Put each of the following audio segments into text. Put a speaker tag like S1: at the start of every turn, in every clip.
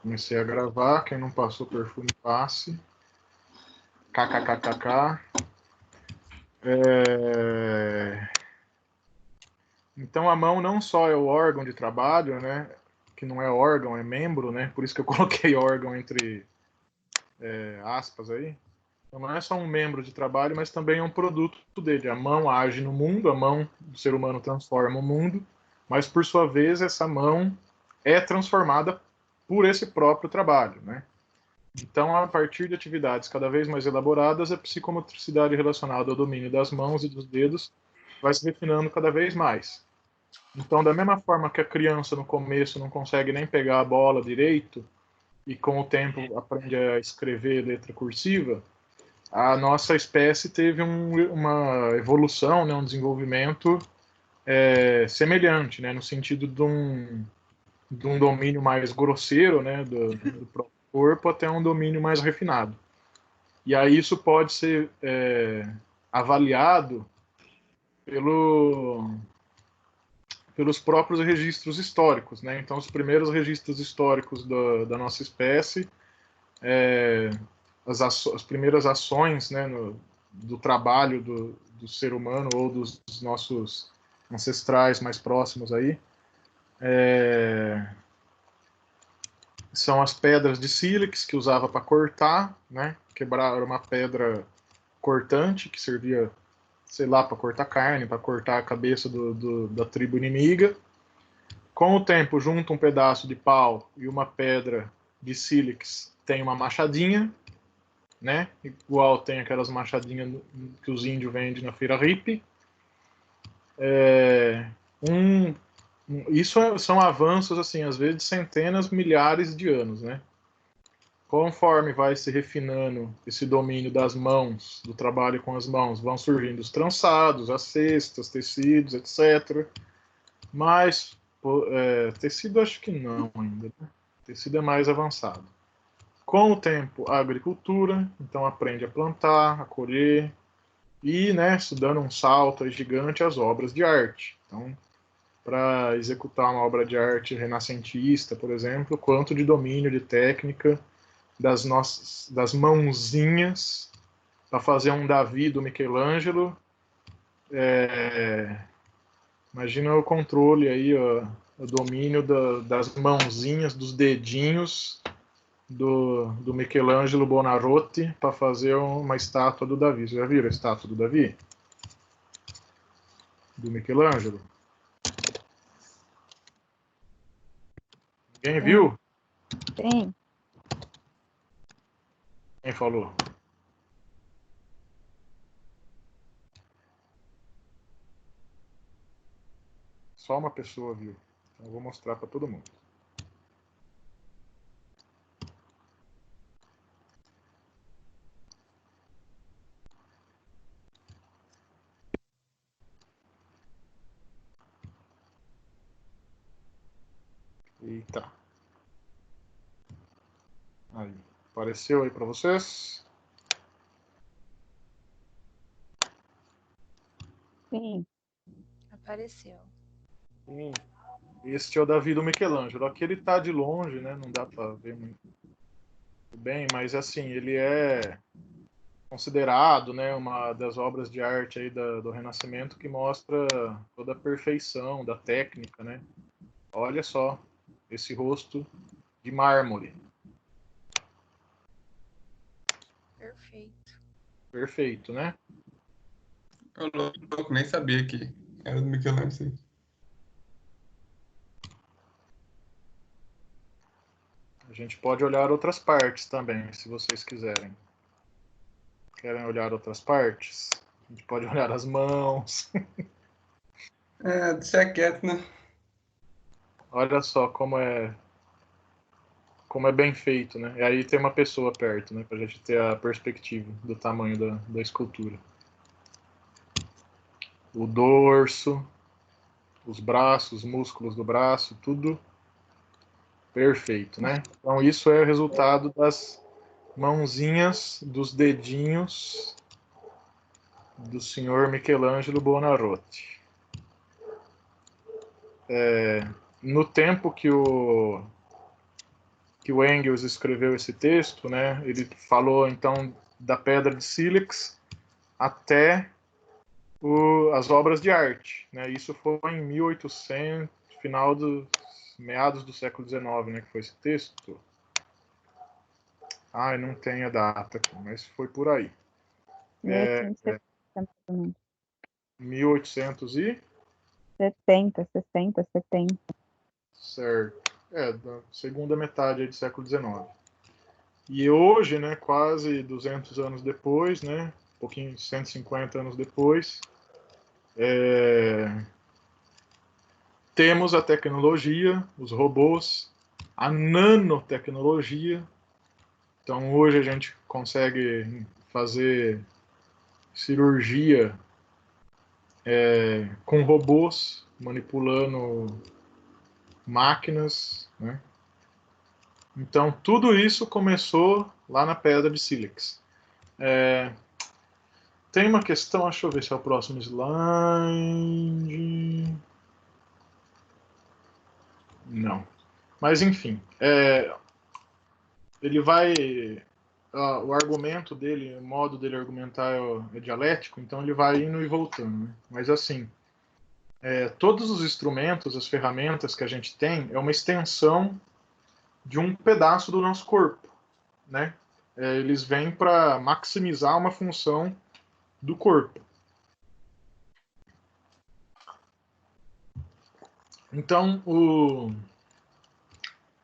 S1: Comecei a gravar, quem não passou perfume passe. KKKKK. Então a mão não só é o órgão de trabalho, né? Que não é órgão, é membro, né? Por isso que eu coloquei órgão entre aspas aí. Então não é só um membro de trabalho, mas também é um produto dele. A mão age no mundo, a mão do ser humano transforma o mundo, mas por sua vez essa mão é transformada por esse próprio trabalho, né? Então, a partir de atividades cada vez mais elaboradas, a psicomotricidade relacionada ao domínio das mãos e dos dedos vai se refinando cada vez mais. Então, da mesma forma que a criança no começo não consegue nem pegar a bola direito e com o tempo aprende a escrever letra cursiva, a nossa espécie teve uma evolução, né, um desenvolvimento semelhante, né, no sentido de um domínio mais grosseiro, né, do próprio corpo até um domínio mais refinado. E aí isso pode ser avaliado pelos próprios registros históricos, né? Então, os primeiros registros históricos da nossa espécie, as primeiras ações, né, do trabalho do ser humano ou dos nossos ancestrais mais próximos aí, são as pedras de sílex que usava para cortar, né? Quebrar era uma pedra cortante que servia, sei lá, para cortar carne, para cortar a cabeça da tribo inimiga. Com o tempo, junta um pedaço de pau e uma pedra de sílex, tem uma machadinha, né? Igual tem aquelas machadinhas que os índios vendem na feira hippie. Isso são avanços, assim, às vezes de centenas, milhares de anos, né? Conforme vai se refinando esse domínio das mãos, do trabalho com as mãos, vão surgindo os trançados, as cestas, tecidos, etc. Mas tecido acho que não ainda. Né? Tecido é mais avançado. Com o tempo, a agricultura, então aprende a plantar, a colher, e, né, dando um salto gigante, as obras de arte. Então, para executar uma obra de arte renascentista, por exemplo, quanto de domínio de técnica das mãozinhas para fazer um Davi do Michelangelo. Imagina o controle aí, ó, o domínio das mãozinhas, dos dedinhos do Michelangelo Buonarroti para fazer uma estátua do Davi. Você já viram a estátua do Davi? Do Michelangelo? Ninguém viu?
S2: Tem.
S1: Quem falou? Só uma pessoa viu. Então eu vou mostrar para todo mundo. Eita. Aí. Apareceu aí para vocês?
S2: Sim.
S3: Apareceu.
S1: Sim. Este é o Davi do Michelangelo. Aqui ele tá de longe, né? Não dá para ver muito bem, mas assim, ele é considerado, né, uma das obras de arte aí do Renascimento que mostra toda a perfeição da técnica, né? Olha só esse rosto de mármore.
S3: Perfeito.
S1: Perfeito, né?
S4: Eu louco, nem sabia que era do Michelangelo, sim.
S1: A gente pode olhar outras partes também, se vocês quiserem. Querem olhar outras partes? A gente pode olhar as mãos.
S4: Deixa quieto, né?
S1: Olha só como é bem feito, né? E aí tem uma pessoa perto, né? Pra gente ter a perspectiva do tamanho da escultura. O dorso, os braços, os músculos do braço, tudo perfeito, né? Então isso é o resultado das mãozinhas, dos dedinhos do senhor Michelangelo Buonarroti. No tempo que que o Engels escreveu esse texto, né? Ele falou então da pedra de sílex até as obras de arte, né? Isso foi em 1800, final dos meados do século XIX, né? Que foi esse texto. Ai, não tem a data aqui, mas foi por aí.
S2: 1870, mais ou menos.
S1: 1800 e
S2: 70, 60, 70.
S1: certo. Da segunda metade aí do século XIX. E hoje, né, quase 200 anos depois, né, um pouquinho, 150 anos depois, temos a tecnologia, os robôs, a nanotecnologia. Então, hoje a gente consegue fazer cirurgia com robôs, manipulando máquinas, né? Então, tudo isso começou lá na pedra de sílex. Tem uma questão, deixa eu ver se é o próximo slide. Não. Mas, enfim, ele vai. O argumento dele, o modo dele argumentar é dialético, então ele vai indo e voltando. Né? Mas, assim, todos os instrumentos, as ferramentas que a gente tem, é uma extensão de um pedaço do nosso corpo. Né? Eles vêm para maximizar uma função do corpo. Então,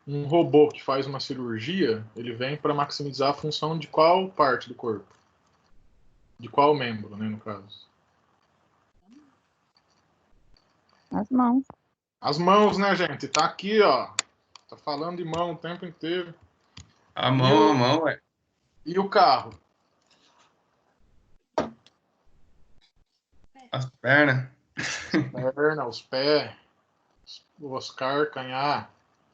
S1: um robô que faz uma cirurgia, ele vem para maximizar a função de qual parte do corpo? De qual membro, né, no caso?
S2: As mãos.
S1: As mãos, né, gente? Tá aqui, ó. Tá falando de mão o tempo inteiro.
S4: A mão, ué.
S1: E o carro?
S4: As pernas.
S1: As pernas, os pés, o Oscar Canhar,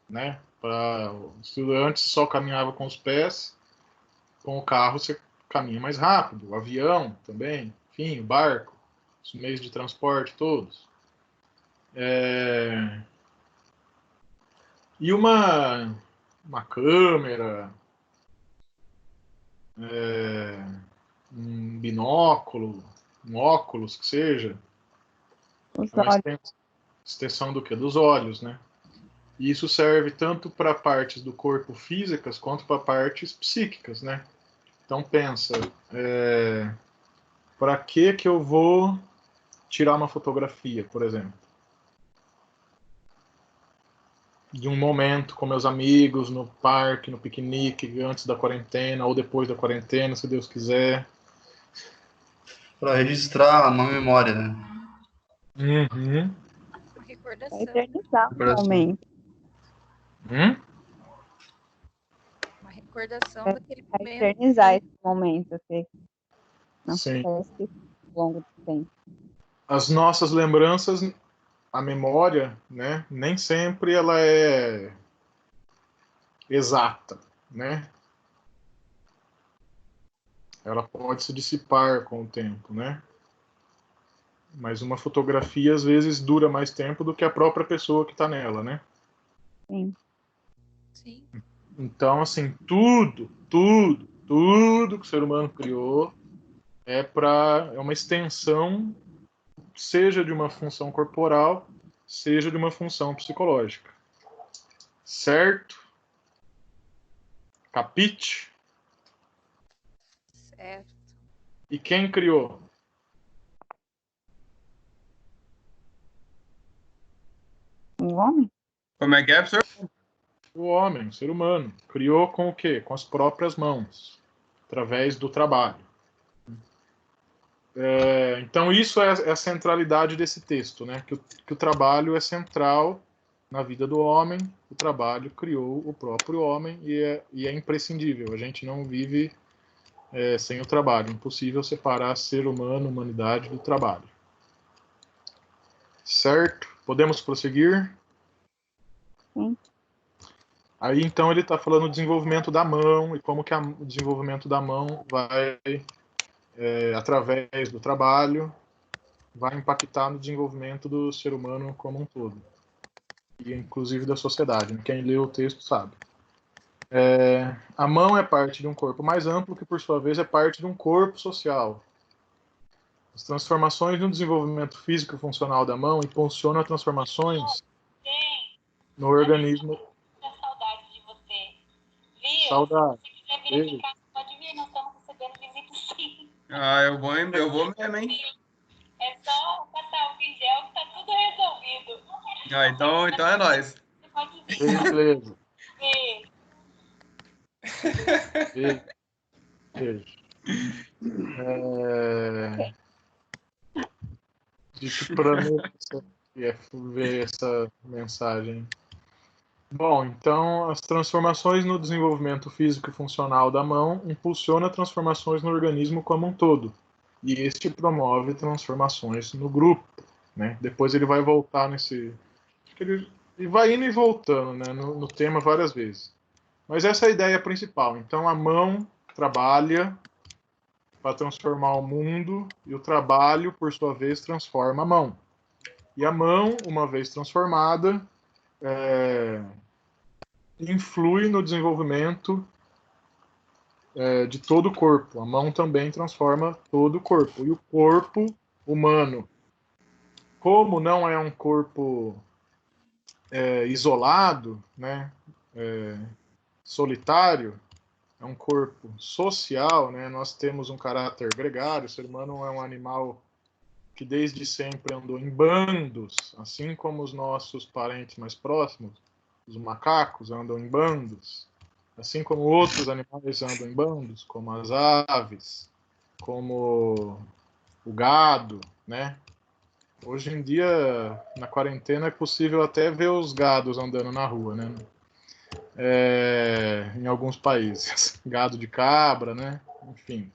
S1: né? Para o estudante só caminhava com os pés, com o carro você caminha mais rápido. O avião também, enfim, o barco, os meios de transporte todos. E uma câmera, um binóculo, um óculos que seja,
S2: Os
S1: é uma
S2: olhos.
S1: extensão do que? Dos olhos, né? E isso serve tanto para partes do corpo físicas quanto para partes psíquicas, né? Então pensa, para que eu vou tirar uma fotografia, por exemplo? De um momento com meus amigos, no parque, no piquenique, antes da quarentena ou depois da quarentena, se Deus quiser.
S5: Para registrar uma memória, né?
S1: Uhum.
S3: Por
S2: Pra
S3: recordação.
S2: eternizar o
S5: Recordação.
S2: momento.
S3: Uma recordação
S2: Pra
S3: daquele
S2: pra
S3: momento.
S2: eternizar esse momento, que não
S1: Sim.
S2: fica esquecido ao longo do tempo.
S1: As nossas lembranças, a memória, né, nem sempre ela é exata, né? Ela pode se dissipar com o tempo, né? Mas uma fotografia às vezes dura mais tempo do que a própria pessoa que está nela, né?
S2: Sim.
S3: Sim.
S1: Então, assim, tudo que o ser humano criou é uma extensão, seja de uma função corporal, seja de uma função psicológica. Certo? Capite?
S3: Certo.
S1: E quem criou?
S2: O homem?
S4: Como é que é, professor?
S1: O homem, o ser humano. Criou com o quê? Com as próprias mãos, através do trabalho. Então, isso é a centralidade desse texto, né? Que o trabalho é central na vida do homem, o trabalho criou o próprio homem e é imprescindível. A gente não vive sem o trabalho. Impossível separar ser humano, humanidade do trabalho. Certo? Podemos prosseguir?
S2: Sim.
S1: Aí, então, ele está falando do desenvolvimento da mão e como que o desenvolvimento da mão vai, através do trabalho, vai impactar no desenvolvimento do ser humano como um todo. E, inclusive, da sociedade. Quem lê o texto sabe. A mão é parte de um corpo mais amplo, que por sua vez é parte de um corpo social. As transformações no desenvolvimento físico e funcional da mão impulsionam as transformações no organismo.
S6: Saudade de você. Viu?
S1: Saudade.
S6: Se quiser vir aqui em casa, pode vir, nós estamos recebendo visita sim.
S4: Ah, eu vou mesmo, hein?
S6: É só passar o gel que tá tudo resolvido.
S4: Ah, então é nóis.
S6: Você pode vir.
S1: Beleza.
S6: Beijo.
S1: Beijo. De que planeta você quer ver essa mensagem? Bom, então as transformações no desenvolvimento físico e funcional da mão impulsionam transformações no organismo como um todo. E este promove transformações no grupo, né? Depois ele vai voltar nesse... Ele vai indo e voltando, né, no tema várias vezes. Mas essa é a ideia principal. Então a mão trabalha para transformar o mundo e o trabalho, por sua vez, transforma a mão. E a mão, uma vez transformada, influi no desenvolvimento de todo o corpo. A mão também transforma todo o corpo. E o corpo humano, como não é um corpo isolado, né, solitário, é um corpo social, né? Nós temos um caráter gregário. O ser humano é um animal que desde sempre andou em bandos, assim como os nossos parentes mais próximos, os macacos, andam em bandos, assim como outros animais andam em bandos, como as aves, como o gado, né? Hoje em dia, na quarentena, é possível até ver os gados andando na rua, né? Em alguns países. Gado de cabra, né? Enfim.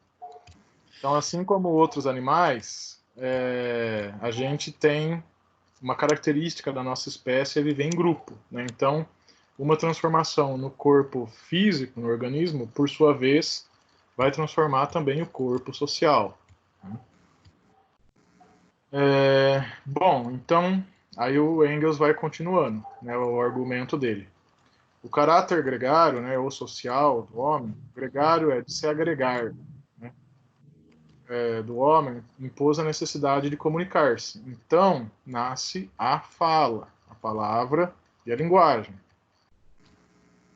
S1: Então, assim como outros animais, a gente tem uma característica da nossa espécie é viver em grupo, né? Então, uma transformação no corpo físico, no organismo, por sua vez, vai transformar também o corpo social. Bom, então, aí o Engels vai continuando, né, o argumento dele. O caráter gregário, né, ou social do homem, gregário é de se agregar, né, do homem, impôs a necessidade de comunicar-se. Então, nasce a fala, a palavra e a linguagem.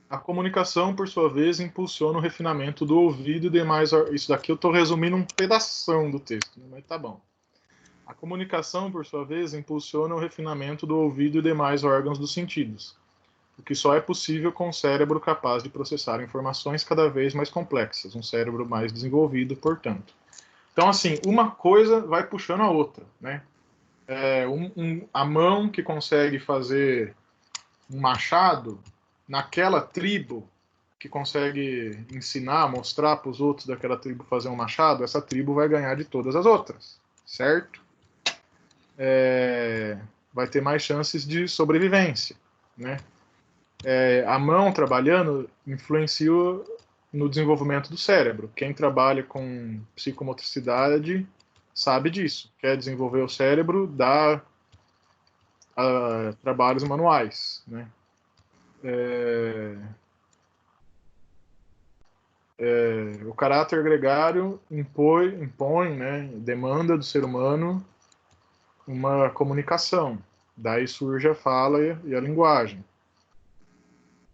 S1: A comunicação, por sua vez, impulsiona o refinamento do ouvido e demais... Isso daqui eu estou resumindo um pedação do texto, mas tá bom. A comunicação, por sua vez, impulsiona o refinamento do ouvido e demais órgãos dos sentidos, o que só é possível com um cérebro capaz de processar informações cada vez mais complexas, um cérebro mais desenvolvido, portanto. Então, assim, uma coisa vai puxando a outra, né? A mão que consegue fazer um machado, naquela tribo que consegue ensinar, mostrar para os outros daquela tribo fazer um machado, essa tribo vai ganhar de todas as outras, certo? Vai ter mais chances de sobrevivência, né? A mão trabalhando influencia no desenvolvimento do cérebro. Quem trabalha com psicomotricidade sabe disso. Quer desenvolver o cérebro, dá trabalhos manuais, né? O caráter gregário impõe, né, demanda do ser humano uma comunicação. Daí surge a fala e a linguagem.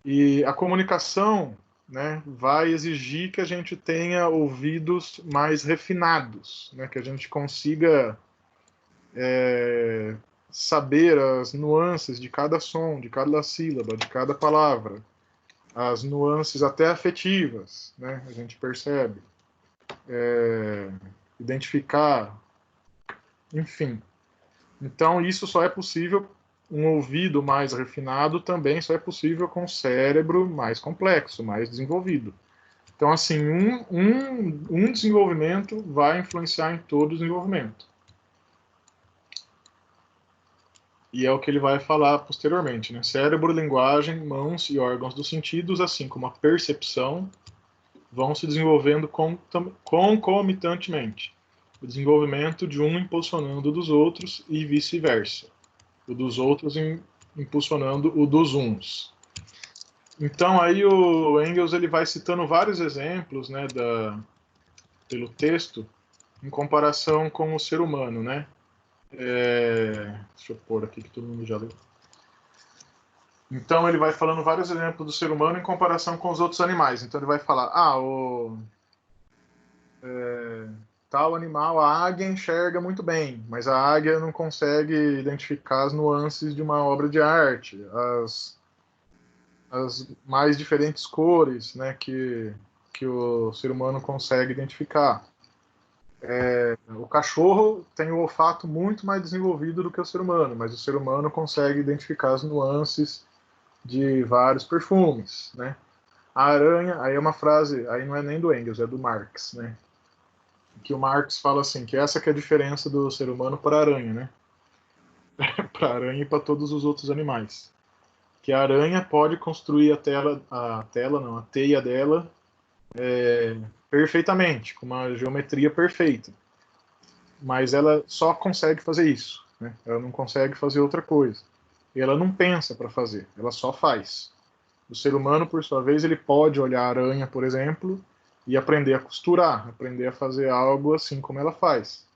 S1: E a comunicação, né, vai exigir que a gente tenha ouvidos mais refinados, né, que a gente consiga saber as nuances de cada som, de cada sílaba, de cada palavra, as nuances até afetivas, né, a gente percebe, identificar, enfim. Então isso só é possível, um ouvido mais refinado também só é possível com um cérebro mais complexo, mais desenvolvido. Então, assim, um desenvolvimento vai influenciar em todo o desenvolvimento. E é o que ele vai falar posteriormente, né? Cérebro, linguagem, mãos e órgãos dos sentidos, assim como a percepção, vão se desenvolvendo concomitantemente. O desenvolvimento de um impulsionando o dos outros e vice-versa. O dos outros impulsionando o dos uns. Então aí o Engels ele vai citando vários exemplos, né, pelo texto em comparação com o ser humano, né? Deixa eu pôr aqui que todo mundo já leu. Então ele vai falando vários exemplos do ser humano em comparação com os outros animais. Então ele vai falar, tal animal, a águia enxerga muito bem, mas a águia não consegue identificar as nuances de uma obra de arte, as mais diferentes cores, né, que o ser humano consegue identificar. O cachorro tem o olfato muito mais desenvolvido do que o ser humano, mas o ser humano consegue identificar as nuances de vários perfumes, né? A aranha, aí é uma frase, aí não é nem do Engels, é do Marx, né? Que o Marx fala assim, que essa que é a diferença do ser humano para a aranha, né? Para a aranha e para todos os outros animais. Que a aranha pode construir a teia dela perfeitamente, com uma geometria perfeita. Mas ela só consegue fazer isso, né? Ela não consegue fazer outra coisa. E ela não pensa para fazer, ela só faz. O ser humano, por sua vez, ele pode olhar a aranha, por exemplo, e aprender a costurar, aprender a fazer algo assim como ela faz.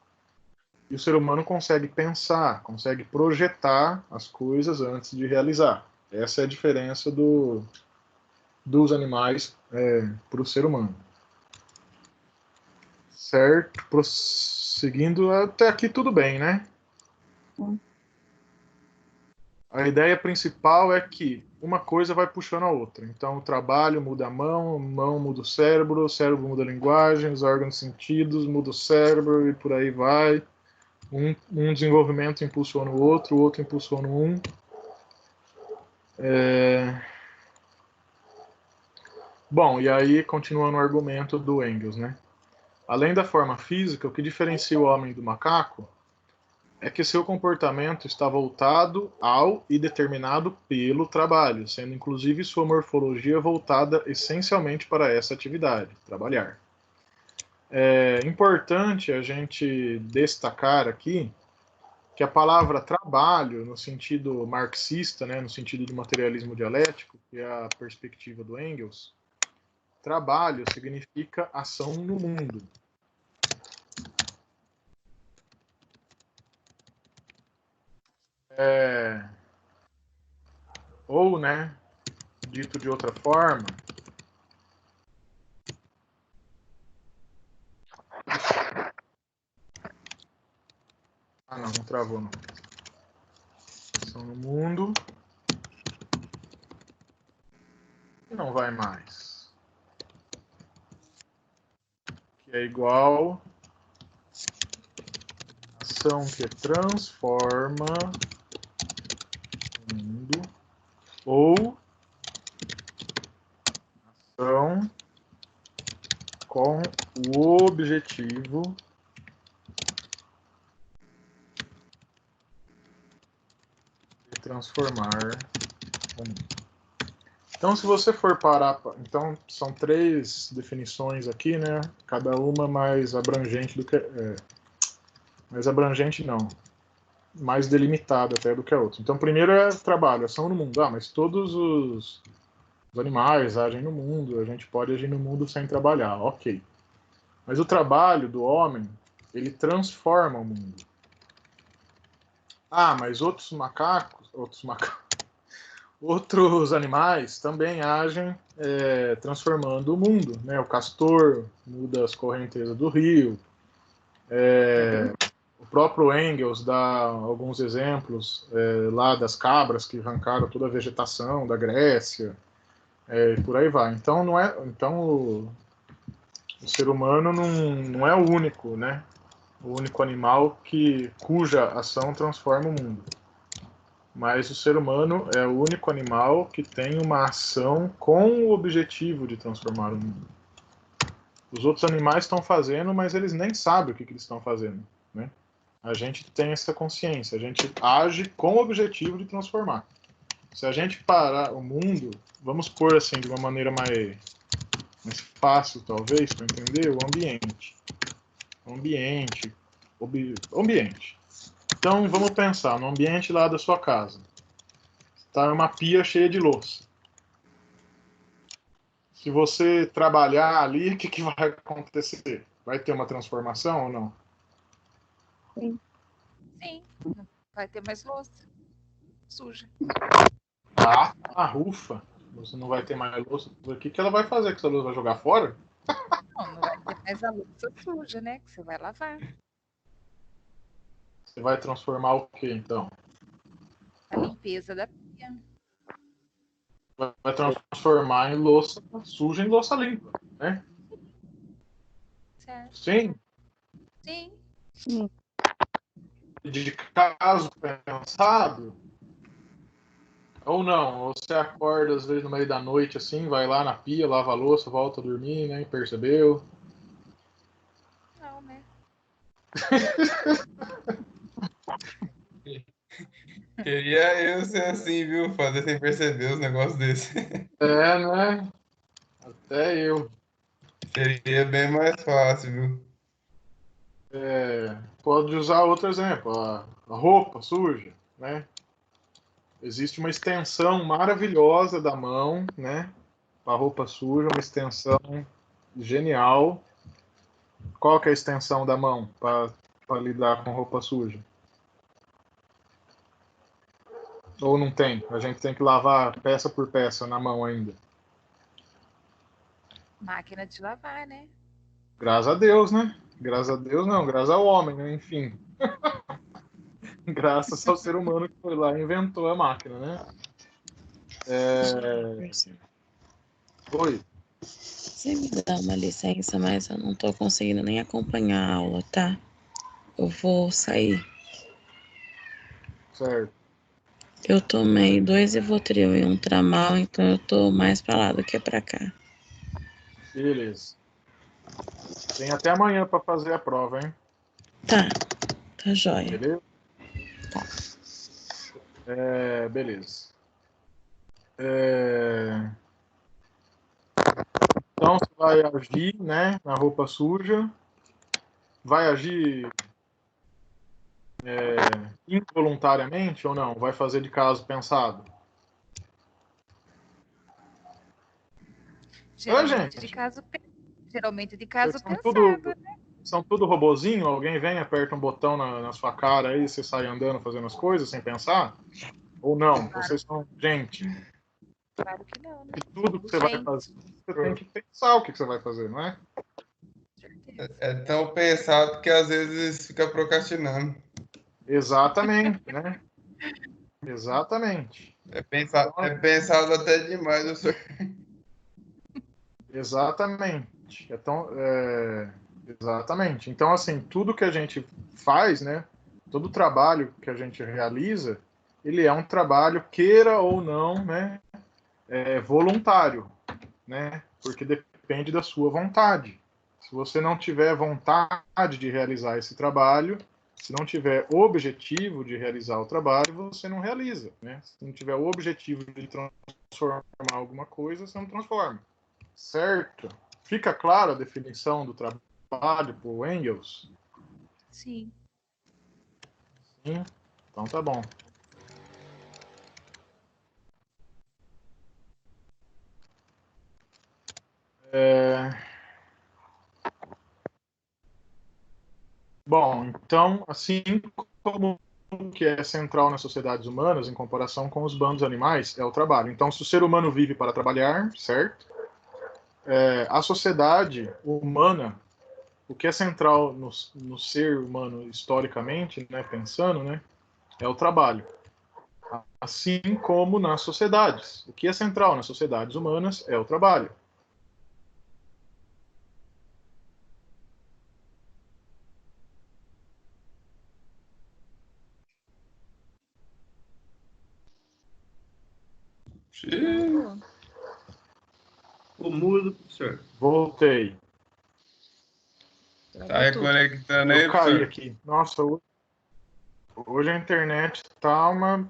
S1: E o ser humano consegue pensar, consegue projetar as coisas antes de realizar. Essa é a diferença dos animais para o ser humano. Certo? Prosseguindo, até aqui tudo bem, né? A ideia principal é que uma coisa vai puxando a outra. Então, o trabalho muda a mão muda o cérebro muda a linguagem, os órgãos sentidos muda o cérebro e por aí vai. Um desenvolvimento impulsiona o outro impulsiona um. Bom, e aí, continuando o argumento do Engels, né? Além da forma física, o que diferencia o homem do macaco é que seu comportamento está voltado ao e determinado pelo trabalho, sendo inclusive sua morfologia voltada essencialmente para essa atividade, trabalhar. É importante a gente destacar aqui que a palavra trabalho, no sentido marxista, né, no sentido do materialismo dialético, que é a perspectiva do Engels, trabalho significa ação no mundo. Ou, né, dito de outra forma, não travou não. Ação no mundo e não vai mais. Que é igual ação que transforma o mundo ou ação com o objetivo de transformar o mundo. Então, se você for parar... Então, são 3 definições aqui, né? Cada uma mais abrangente do que... mais abrangente não. Mais delimitada até do que a outra. Então, primeiro é trabalho, ação no mundo. Mas todos os animais agem no mundo, a gente pode agir no mundo sem trabalhar, ok. Mas o trabalho do homem, ele transforma o mundo. Mas outros animais também agem transformando o mundo, né? O castor muda as correntezas do rio. O próprio Engels dá alguns exemplos lá das cabras que arrancaram toda a vegetação da Grécia, e por aí vai. Então o ser humano não é o único, né? O único animal cuja ação transforma o mundo. Mas o ser humano é o único animal que tem uma ação com o objetivo de transformar o mundo. Os outros animais estão fazendo, mas eles nem sabem o que eles estão fazendo, né? A gente tem essa consciência, a gente age com o objetivo de transformar. Se a gente parar o mundo, vamos pôr assim de uma maneira mais fácil, talvez, para entender, o ambiente. Ambiente. Então, vamos pensar no ambiente lá da sua casa. Está uma pia cheia de louça. Se você trabalhar ali, o que vai acontecer? Vai ter uma transformação ou não?
S3: Sim. Não vai ter mais louça suja.
S1: Ufa. Você não vai ter mais louça. O que ela vai fazer com essa louça? Vai jogar fora?
S3: Não vai ter mais a louça suja, né? Que você vai lavar.
S1: Você vai transformar o quê, então?
S3: A limpeza da pia.
S1: Vai transformar em louça suja em louça limpa, né?
S3: Certo?
S1: Sim.
S3: Sim.
S1: De caso pensado, ou não, ou você acorda às vezes no meio da noite assim, vai lá na pia, lava a louça, volta a dormir, né? Percebeu?
S3: Não, né?
S4: Queria eu ser assim, viu? Fazer sem perceber os negócios desse.
S1: É, né? Até eu.
S4: Seria bem mais fácil, viu?
S1: Pode usar outro exemplo, a roupa suja, né? Existe uma extensão maravilhosa da mão, né? Para roupa suja, uma extensão genial. Qual que é a extensão da mão para lidar com roupa suja? Ou não tem? A gente tem que lavar peça por peça na mão ainda.
S3: Máquina de lavar, né?
S1: Graças a Deus, né? Graças a Deus não, graças ao homem, né? Enfim. Graças ao ser humano que foi lá e inventou a máquina, né? Oi.
S7: Você me dá uma licença, mas eu não tô conseguindo nem acompanhar a aula, tá? Eu vou sair.
S1: Certo.
S7: Eu tomei 2 Ivotril e um Tramal, então eu tô mais pra lá do que pra cá.
S1: Beleza. Tem até amanhã para fazer a prova, hein?
S7: Tá jóia.
S1: Beleza?
S7: Tá.
S1: Beleza. Então você vai agir, né, na roupa suja. Vai agir involuntariamente ou não? Vai fazer de caso pensado?
S3: Geralmente de
S1: Gente,
S3: caso, geralmente de
S1: vocês
S3: caso pensado, né?
S1: são tudo robozinho? Alguém vem, aperta um botão na sua cara aí, você sai andando fazendo as coisas sem pensar? Ou não? Vocês são gente.
S3: Claro que não, né?
S1: E tudo que
S3: Somos
S1: você vai
S3: gente,
S1: fazer, você tem que pensar o que você vai fazer, não é?
S3: com certeza.
S4: É tão pensado que às vezes fica procrastinando.
S1: Exatamente, né? Exatamente.
S4: É pensado até demais o senhor.
S1: Exatamente. Exatamente. Então, assim, tudo que a gente faz, né? Todo trabalho que a gente realiza, ele é um trabalho, queira ou não, né? Voluntário, né? Porque depende da sua vontade. Se você não tiver vontade de realizar esse trabalho, se não tiver objetivo de realizar o trabalho, você não realiza, né? Se não tiver o objetivo de transformar alguma coisa, você não transforma. Certo? Fica clara a definição do trabalho por Engels?
S3: Sim.
S1: Sim? Então tá bom. Bom, então, assim como que é central nas sociedades humanas, em comparação com os bandos animais, é o trabalho. Então, se o ser humano vive para trabalhar, certo? A sociedade humana, o que é central no ser humano historicamente, né, pensando, né, é o trabalho. Assim como nas sociedades. O que é central nas sociedades humanas é o trabalho.
S3: Travou.
S5: O mudo, professor.
S1: Voltei.
S3: Travou
S4: Tá
S3: tudo.
S4: reconectando
S1: Eu
S4: aí,
S1: caí
S4: professor?
S1: aqui. Nossa, hoje a internet tá uma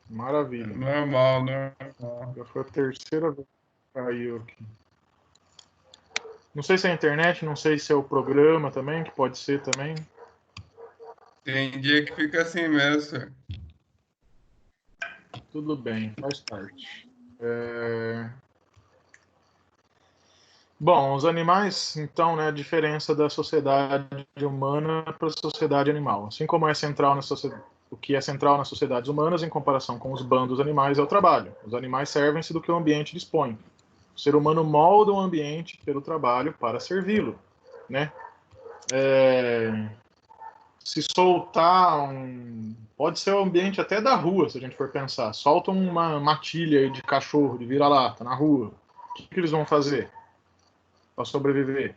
S1: maravilha.
S4: Normal, normal.
S1: Já foi a terceira vez que caiu aqui. Não sei se é a internet, não sei se é o programa também, que pode ser também.
S4: Tem dia que fica assim mesmo, senhor.
S1: Tudo bem, faz parte. É, Bom, os animais, então, né, a diferença da sociedade humana para a sociedade animal. Assim como é central na sociedade, o que é central nas sociedades humanas em comparação com os bandos animais é o trabalho. Os animais servem-se do que o ambiente dispõe. O ser humano molda o ambiente pelo trabalho para servi-lo, né? Se soltar pode ser o ambiente até da rua, se a gente for pensar. Solta uma matilha aí de cachorro, de vira-lata na rua. O que eles vão fazer para sobreviver?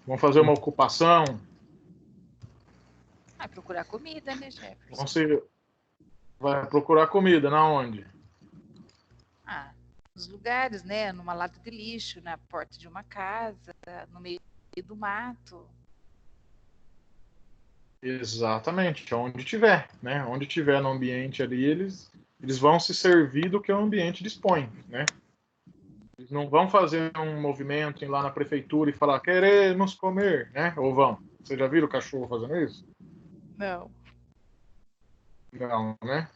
S1: Vão fazer uma ocupação?
S3: Ah, procurar comida, né, Jefferson?
S1: Vão ser, vai procurar comida na onde?
S3: Ah, nos lugares, né? Numa lata de lixo, na porta de uma casa, no meio do mato.
S1: Exatamente, onde tiver, né? Onde tiver no ambiente ali, eles vão se servir do que o ambiente dispõe, né? Eles não vão fazer um movimento ir lá na prefeitura e falar queremos comer, né? Ou vão? Você já viram o cachorro fazendo isso?
S3: Não.
S1: Não, né?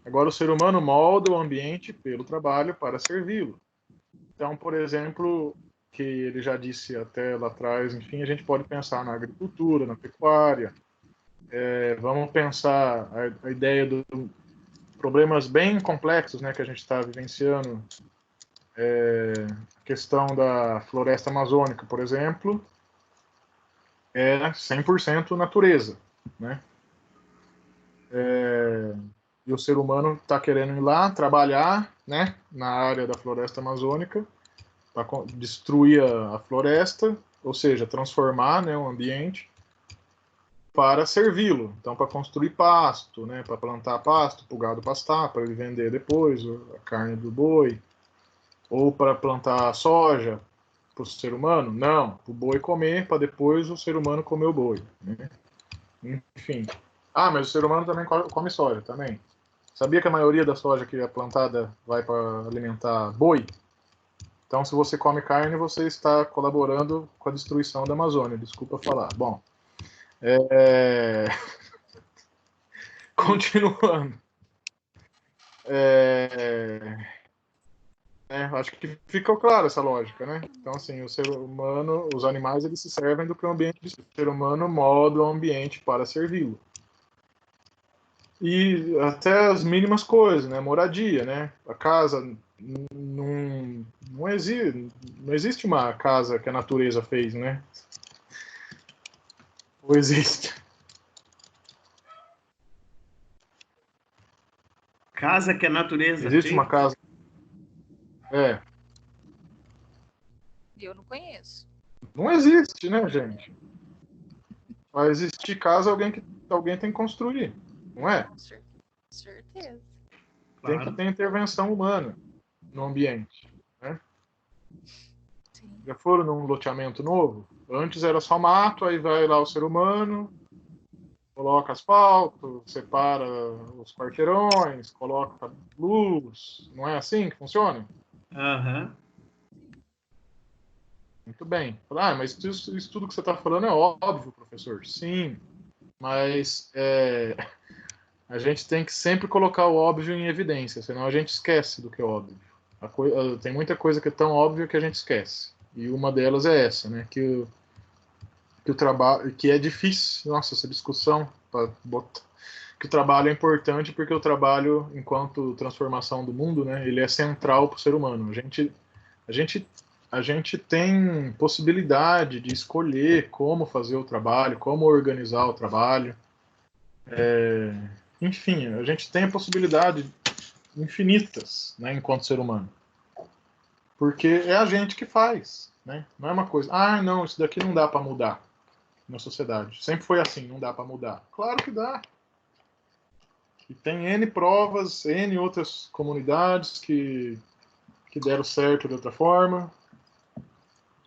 S1: Agora o ser humano molda o ambiente pelo trabalho para servi-lo. Então, por exemplo, que ele já disse até lá atrás, enfim, a gente pode pensar na agricultura, na pecuária. Vamos pensar a ideia dos problemas bem complexos, né, que a gente está vivenciando. A questão da floresta amazônica, por exemplo, é 100% natureza, né? E o ser humano está querendo ir lá trabalhar, né, na área da floresta amazônica, para destruir a floresta, ou seja, transformar, né, o ambiente para servi-lo. Então, para construir pasto, né, para plantar pasto, para o gado pastar, para ele vender depois a carne do boi, ou para plantar soja para o ser humano? Não, para o boi comer, para depois o ser humano comer o boi, né? Enfim. Ah, mas o ser humano também come soja, também. Sabia que a maioria da soja que é plantada vai para alimentar boi? Então, se você come carne, você está colaborando com a destruição da Amazônia. Desculpa falar. Bom, continuando. Acho que ficou claro essa lógica, né? Então, assim, o ser humano, os animais, eles se servem do que o ambiente diz. O ser humano molda o ambiente para servi-lo. E até as mínimas coisas, né? Moradia, né? A casa não existe uma casa que a natureza fez, né? Ou existe?
S5: Casa que a natureza
S1: Existe uma
S5: fez.
S1: casa?
S3: Eu não conheço.
S1: Não existe, né, gente? Para existir casa, alguém tem que construir, não é?
S3: Com certeza.
S1: Tem que
S5: Claro.
S1: ter intervenção humana no ambiente, né?
S3: Sim.
S1: Já foram num loteamento novo? Antes era só mato, aí vai lá o ser humano, coloca asfalto, separa os quarteirões, coloca luz. Não é assim que funciona?
S5: Aham.
S1: Muito bem. Ah, mas isso tudo que você está falando é óbvio, professor. Sim, mas a gente tem que sempre colocar o óbvio em evidência, senão a gente esquece do que é óbvio. Tem muita coisa que é tão óbvia que a gente esquece. E uma delas é essa, né? Que o trabalho, que é difícil. Nossa, essa discussão para botar que o trabalho é importante porque o trabalho, enquanto transformação do mundo, né? Ele é central para o ser humano. A gente a gente tem possibilidade de escolher como fazer o trabalho, como organizar o trabalho. Enfim, a gente tem a possibilidade infinitas, né, enquanto ser humano. Porque é a gente que faz, né? Não é uma coisa, não, isso daqui não dá para mudar na sociedade. Sempre foi assim, não dá para mudar. Claro que dá. E tem N provas, N outras comunidades que deram certo de outra forma.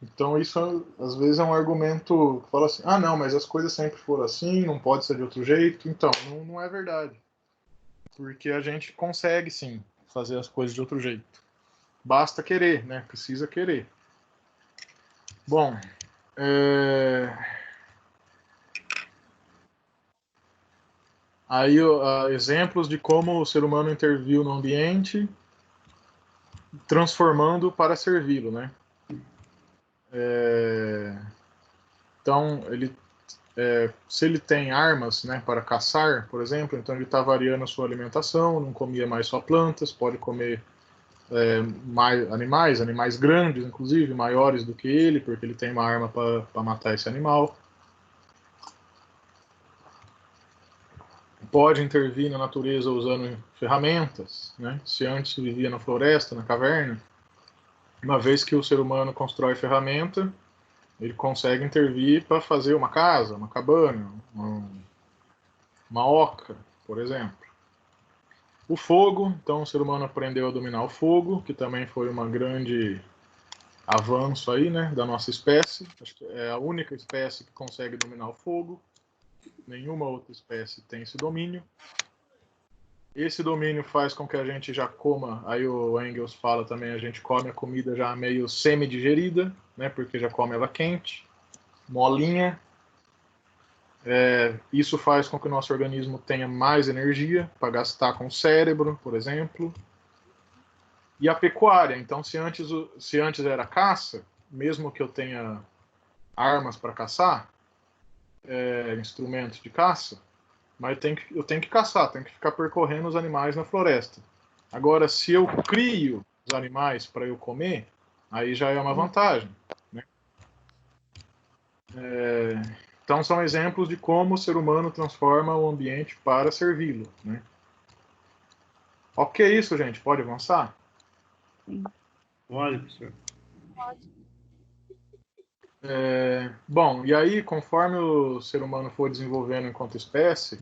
S1: Então isso às vezes é um argumento que fala assim, não, mas as coisas sempre foram assim, não pode ser de outro jeito. Então, não é verdade. Porque a gente consegue sim fazer as coisas de outro jeito. Basta querer, né? Precisa querer. Bom, aí exemplos de como o ser humano interviu no ambiente. transformando para servi-lo, né? Então, se ele tem armas, né, para caçar, por exemplo, então ele está variando a sua alimentação, não comia mais só plantas, pode comer mais animais grandes, inclusive, maiores do que ele, porque ele tem uma arma para matar esse animal. Pode intervir na natureza usando ferramentas, né? Se antes vivia na floresta, na caverna, uma vez que o ser humano constrói ferramenta, ele consegue intervir para fazer uma casa, uma cabana, uma oca, por exemplo. O fogo, então o ser humano aprendeu a dominar o fogo, que também foi um grande avanço aí, né, da nossa espécie. Acho que é a única espécie que consegue dominar o fogo. Nenhuma outra espécie tem esse domínio. Esse domínio faz com que a gente já coma, aí o Engels fala também, a gente come a comida já meio semi-digerida, né, porque já come ela quente, molinha. Isso faz com que o nosso organismo tenha mais energia para gastar com o cérebro, por exemplo. E a pecuária, então se antes era caça, mesmo que eu tenha armas para caçar, instrumentos de caça, mas eu tenho que caçar, tenho que ficar percorrendo os animais na floresta. Agora, se eu crio os animais para eu comer, aí já é uma vantagem, né? Então, são exemplos de como o ser humano transforma o ambiente para servi-lo, né? Ok, isso, gente. Pode avançar?
S2: Sim.
S5: Olha, professor.
S1: Bom, e aí, conforme o ser humano for desenvolvendo enquanto espécie,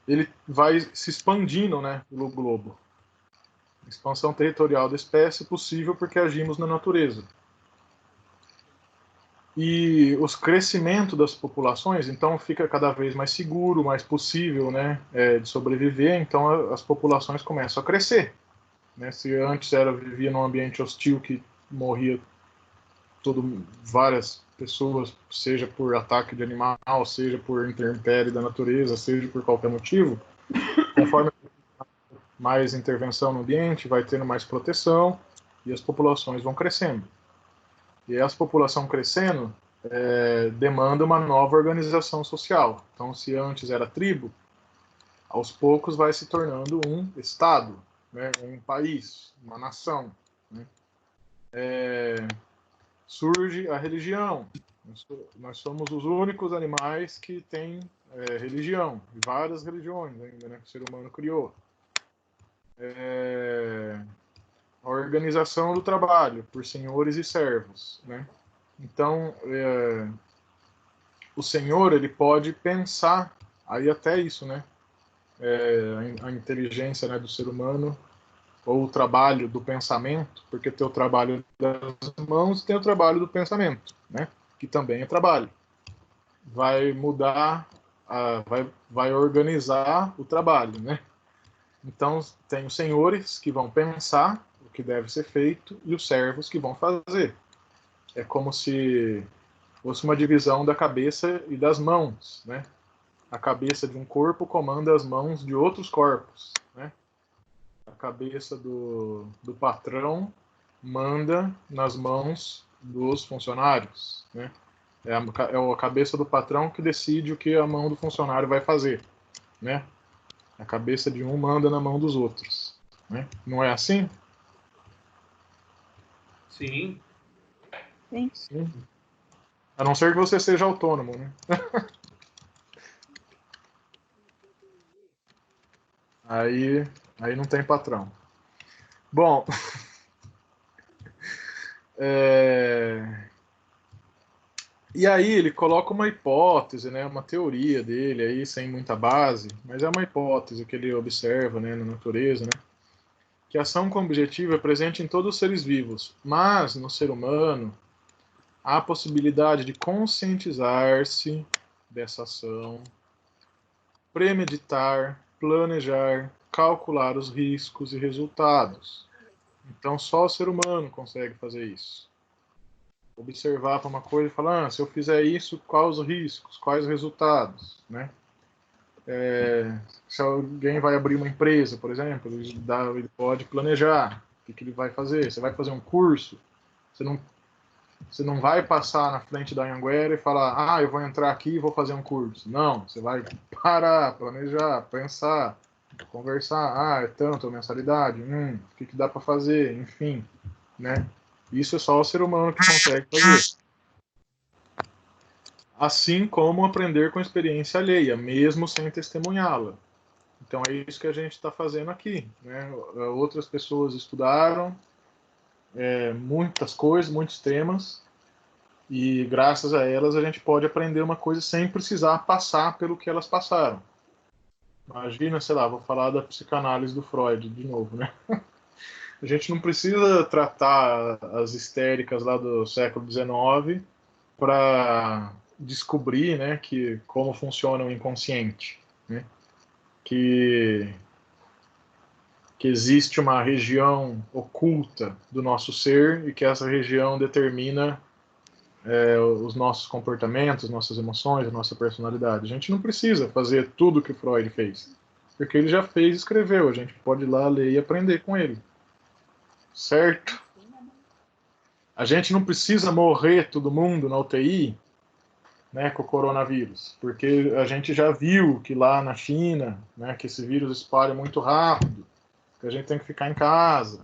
S1: ele vai se expandindo, né, pelo globo. Expansão territorial da espécie é possível porque agimos na natureza. E os crescimentos das populações, então, fica cada vez mais seguro, mais possível, né, de sobreviver. Então, as populações começam a crescer, né? Se antes vivia num ambiente hostil que morria várias pessoas, seja por ataque de animal, seja por intempérie da natureza, seja por qualquer motivo, conforme mais intervenção no ambiente, vai tendo mais proteção e as populações vão crescendo. E as populações crescendo demanda uma nova organização social. Então, se antes era tribo, aos poucos vai se tornando um estado, né, um país, uma nação, né? Surge a religião. Nós somos os únicos animais que têm religião, e várias religiões ainda, né, que o ser humano criou. A organização do trabalho por senhores e servos, né? Então, o senhor, ele pode pensar, aí até isso, né? A inteligência, né, do ser humano, ou o trabalho do pensamento, porque tem o trabalho das mãos e tem o trabalho do pensamento, né? Que também é trabalho. Vai mudar, vai organizar o trabalho, né? Então, tem os senhores que vão pensar o que deve ser feito e os servos que vão fazer. É como se fosse uma divisão da cabeça e das mãos, né? A cabeça de um corpo comanda as mãos de outros corpos, né? A cabeça do patrão manda nas mãos dos funcionários, né? É a cabeça do patrão que decide o que a mão do funcionário vai fazer, né? A cabeça de um manda na mão dos outros, né? Não é assim?
S5: Sim.
S2: Sim.
S1: Sim. A não ser que você seja autônomo, né? Aí não tem patrão. Bom, e aí ele coloca uma hipótese, né, uma teoria dele aí, sem muita base, mas é uma hipótese que ele observa, né, na natureza, né, que a ação com objetivo é presente em todos os seres vivos, mas no ser humano há a possibilidade de conscientizar-se dessa ação, premeditar, planejar, calcular os riscos e resultados. Então só o ser humano consegue fazer isso. Observar para uma coisa e falar, se eu fizer isso, quais os riscos, quais os resultados, né? Se alguém vai abrir uma empresa, por exemplo, ele pode planejar, O que ele vai fazer? Você vai fazer um curso? Você não vai passar na frente da Anhanguera e falar, eu vou entrar aqui e vou fazer um curso. Não, você vai parar, planejar, pensar, conversar. É tanto a mensalidade? O que dá para fazer? Enfim, né? Isso é só o ser humano que consegue fazer. Assim como aprender com a experiência alheia, mesmo sem testemunhá-la. Então é isso que a gente está fazendo aqui, né? Outras pessoas estudaram muitas coisas, muitos temas, e graças a elas a gente pode aprender uma coisa sem precisar passar pelo que elas passaram. Imagina, sei lá, vou falar da psicanálise do Freud de novo, né? A gente não precisa tratar as histéricas lá do século XIX para descobrir, né, como funciona o inconsciente, né? Que existe uma região oculta do nosso ser e que essa região determina os nossos comportamentos, nossas emoções, a nossa personalidade. A gente não precisa fazer tudo que o Freud fez, porque ele já fez e escreveu. A gente pode ir lá ler e aprender com ele. Certo? A gente não precisa morrer todo mundo na UTI, né, com o coronavírus, porque a gente já viu que lá na China, né, que esse vírus espalha muito rápido, que a gente tem que ficar em casa,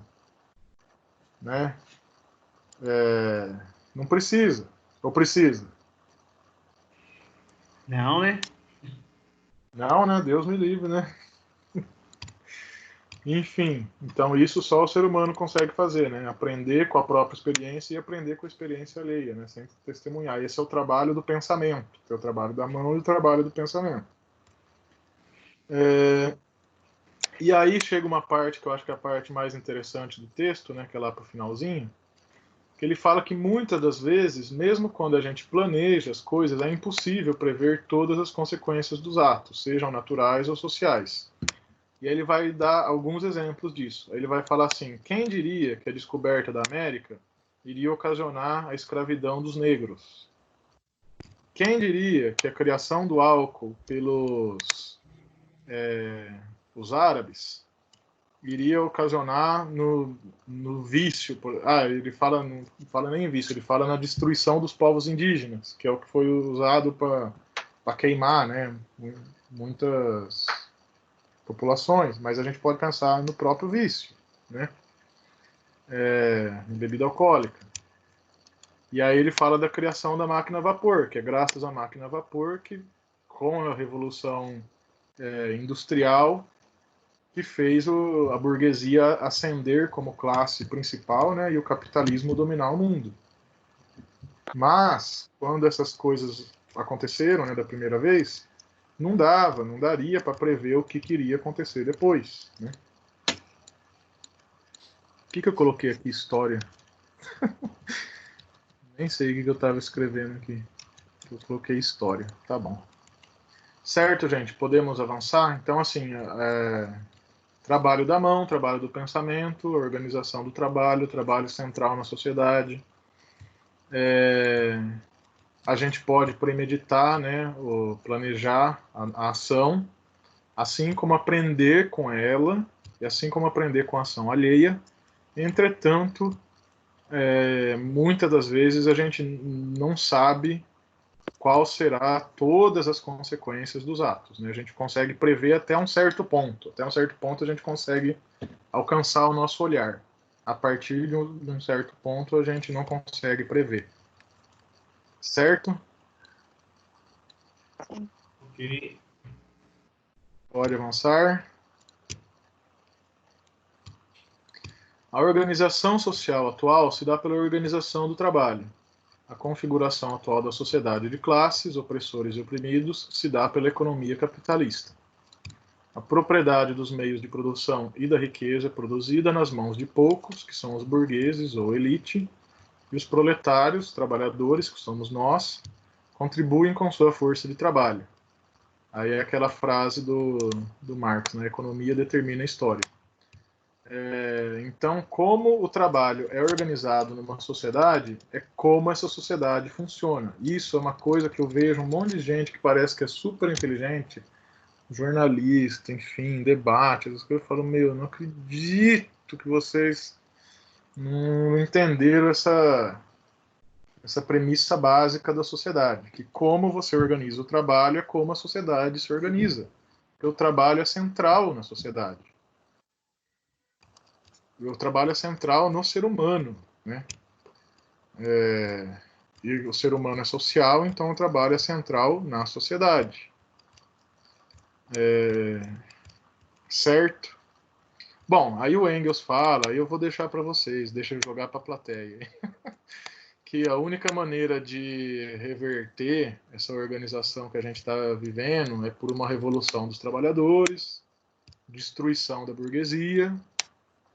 S1: né? Não precisa. Ou precisa?
S5: Não, né?
S1: Não, né? Deus me livre, né? Enfim, então isso só o ser humano consegue fazer, né? Aprender com a própria experiência e aprender com a experiência alheia, né? Sem testemunhar. Esse é o trabalho do pensamento, que é o trabalho da mão e o trabalho do pensamento. E aí chega uma parte que eu acho que é a parte mais interessante do texto, né? Que é lá para o finalzinho, que ele fala que muitas das vezes, mesmo quando a gente planeja as coisas, é impossível prever todas as consequências dos atos, sejam naturais ou sociais. E aí ele vai dar alguns exemplos disso. Ele vai falar assim, quem diria que a descoberta da América iria ocasionar a escravidão dos negros? Quem diria que a criação do álcool pelos os árabes iria ocasionar no vício. Ele fala, não fala nem em vício, ele fala na destruição dos povos indígenas, que é o que foi usado para queimar, né, muitas populações, mas a gente pode pensar no próprio vício, né, em bebida alcoólica. E aí ele fala da criação da máquina a vapor, que é graças à máquina a vapor que, com a revolução industrial, que fez a burguesia ascender como classe principal, né, e o capitalismo dominar o mundo. Mas, quando essas coisas aconteceram, né, da primeira vez, não daria para prever o que iria acontecer depois, né? O que eu coloquei aqui? História. Nem sei o que eu estava escrevendo aqui. Eu coloquei história. Tá bom. Certo, gente? Podemos avançar? Então, assim, trabalho da mão, trabalho do pensamento, organização do trabalho central na sociedade. A gente pode premeditar, né, ou planejar a ação, assim como aprender com ela, e assim como aprender com a ação alheia. Entretanto, muitas das vezes a gente não sabe qual será todas as consequências dos atos, né? A gente consegue prever até um certo ponto. Até um certo ponto a gente consegue alcançar o nosso olhar. A partir de um certo ponto a gente não consegue prever. Certo?
S5: Ok.
S1: Pode avançar. A organização social atual se dá pela organização do trabalho. A configuração atual da sociedade de classes, opressores e oprimidos, se dá pela economia capitalista. A propriedade dos meios de produção e da riqueza é produzida nas mãos de poucos, que são os burgueses ou elite, e os proletários, trabalhadores, que somos nós, contribuem com sua força de trabalho. Aí é aquela frase do Marx, né? A economia determina a história. Então, como o trabalho é organizado numa sociedade, é como essa sociedade funciona. Isso é uma coisa que eu vejo um monte de gente que parece que é super inteligente, jornalista, enfim, debate, essas coisas, eu falo, eu não acredito que vocês não entenderam essa premissa básica da sociedade, que como você organiza o trabalho é como a sociedade se organiza. Porque o trabalho é central na sociedade. E o trabalho é central no ser humano, né? E o ser humano é social, então o trabalho é central na sociedade. Certo? Bom, aí o Engels fala, aí eu vou deixar para vocês, deixa eu jogar para a plateia, que a única maneira de reverter essa organização que a gente está vivendo é por uma revolução dos trabalhadores, destruição da burguesia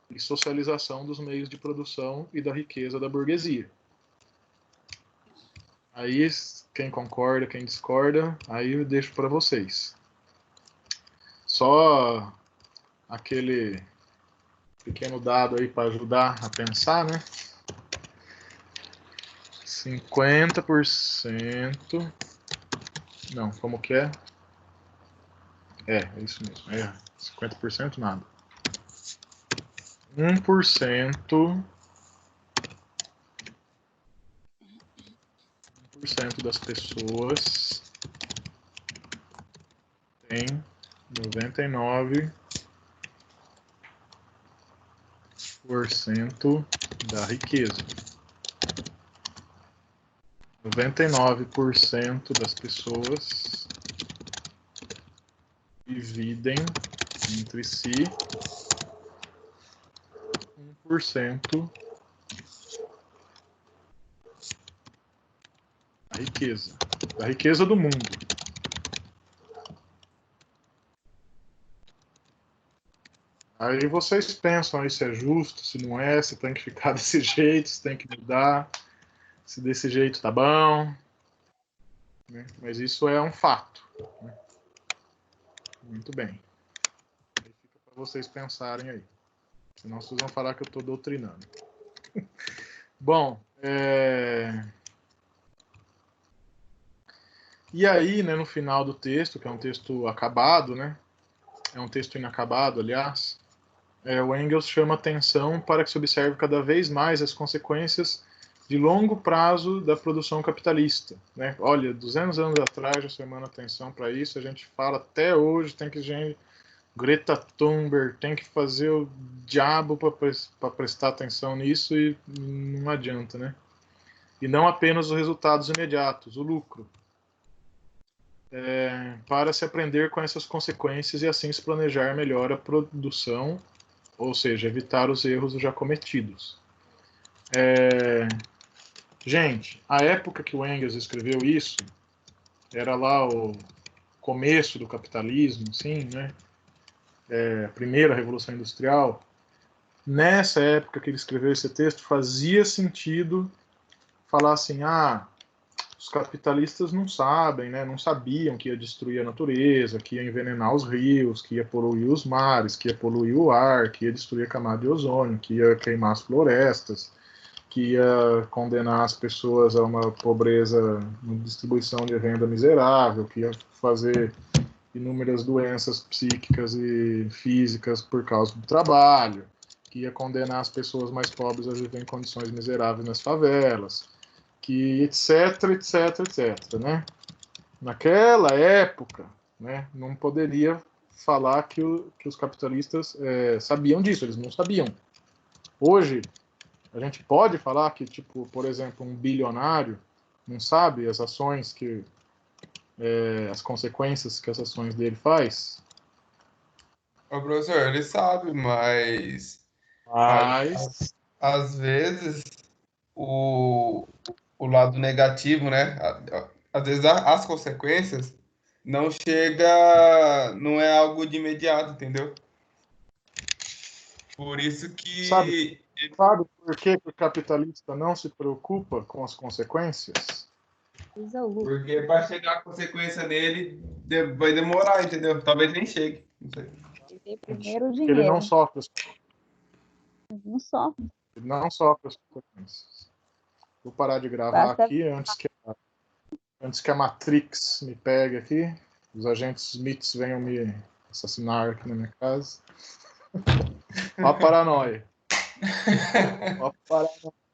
S1: e socialização dos meios de produção e da riqueza da burguesia. Aí, quem concorda, quem discorda, aí eu deixo para vocês. Só aquele pequeno dado aí para ajudar a pensar, né? 50%. Não, como que é? É isso mesmo. 50% nada. 1% das pessoas tem 99% da riqueza. 99% das pessoas dividem entre si 1% da riqueza do mundo. Aí vocês pensam aí se é justo, se não é, se tem que ficar desse jeito, se tem que mudar, se desse jeito tá bom, né? Mas isso é um fato, né? Muito bem. Aí fica para vocês pensarem aí. Senão vocês vão falar que eu estou doutrinando. Bom, e aí, né, no final do texto, que é um texto acabado, né? É um texto inacabado, aliás. O Engels chama atenção para que se observe cada vez mais as consequências de longo prazo da produção capitalista, né? Olha, 200 anos atrás já chamando atenção para isso, a gente fala até hoje, tem que Greta Thunberg tem que fazer o diabo para prestar atenção nisso e não adianta, né? E não apenas os resultados imediatos, o lucro. Para se aprender com essas consequências e assim se planejar melhor a produção, ou seja, evitar os erros já cometidos. Gente, a época que o Engels escreveu isso, era lá o começo do capitalismo, sim, né? A primeira Revolução Industrial. Nessa época que ele escreveu esse texto, fazia sentido falar assim, os capitalistas não sabem, né? Não sabiam que ia destruir a natureza, que ia envenenar os rios, que ia poluir os mares, que ia poluir o ar, que ia destruir a camada de ozônio, que ia queimar as florestas, que ia condenar as pessoas a uma pobreza, uma distribuição de renda miserável, que ia fazer inúmeras doenças psíquicas e físicas por causa do trabalho, que ia condenar as pessoas mais pobres a viver em condições miseráveis nas favelas, que etc, né? Naquela época, né, não poderia falar que os capitalistas sabiam disso, eles não sabiam. Hoje, a gente pode falar que, tipo, por exemplo, um bilionário não sabe as ações que as consequências que as ações dele faz?
S4: O professor, ele sabe, mas às vezes o lado negativo, né? Às vezes as consequências não chega, não é algo de imediato, entendeu? Por isso que
S1: Sabe por que o capitalista não se preocupa com as consequências?
S4: Porque para chegar a consequência nele vai demorar, entendeu? Talvez nem chegue. Não sei.
S2: Primeiro o
S1: Ele
S2: dinheiro.
S1: não sofre as
S2: Não sofre.
S1: Ele não sofre as consequências. Vou parar de gravar aqui antes que a Matrix me pegue aqui. Os agentes Smiths venham me assassinar aqui na minha casa. Olha a paranoia. Pode parar, não.